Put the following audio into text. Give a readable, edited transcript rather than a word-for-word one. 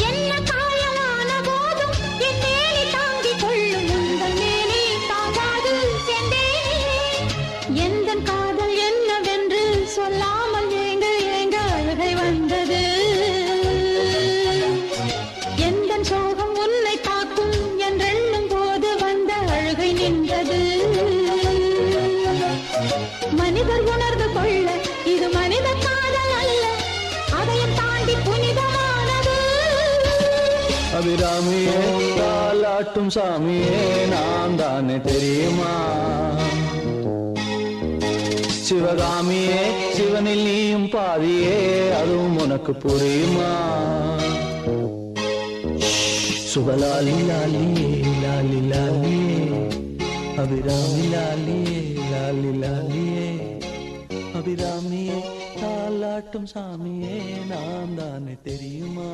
என்ன காயலான போதும் என் மேனி தாங்கிக் கொள்ளும் உந்தன் மேனி தாங்காது செந்தேனே. எந்தன் காதல் என்னவென்று சொல்லாமல் ஏங்க ஏங்க அழுகை வந்தது. எந்தன் சோகம் உன்னை தாக்கும் என்றெண்ணும் போது வந்த அழுகை நின்றது. மனிதர் உணர்ந்து கொள்ள இது மனித காதல் அல்ல, அதையும் தாண்டி புனிதமானது. அபிராமியே தாலாட்டும் சாமியே நான் தானே தெரியுமா? சிவகாமியே சிவனில் நீயும் பாதியே அதுவும் உனக்கு புரியுமா? சுபலாலி லாலியே லாலி லாலியே அபிராமி லாலியே லாலி லாலியே அபிராமியே தாலாட்டும் சாமியே நான் தானே தெரியுமா?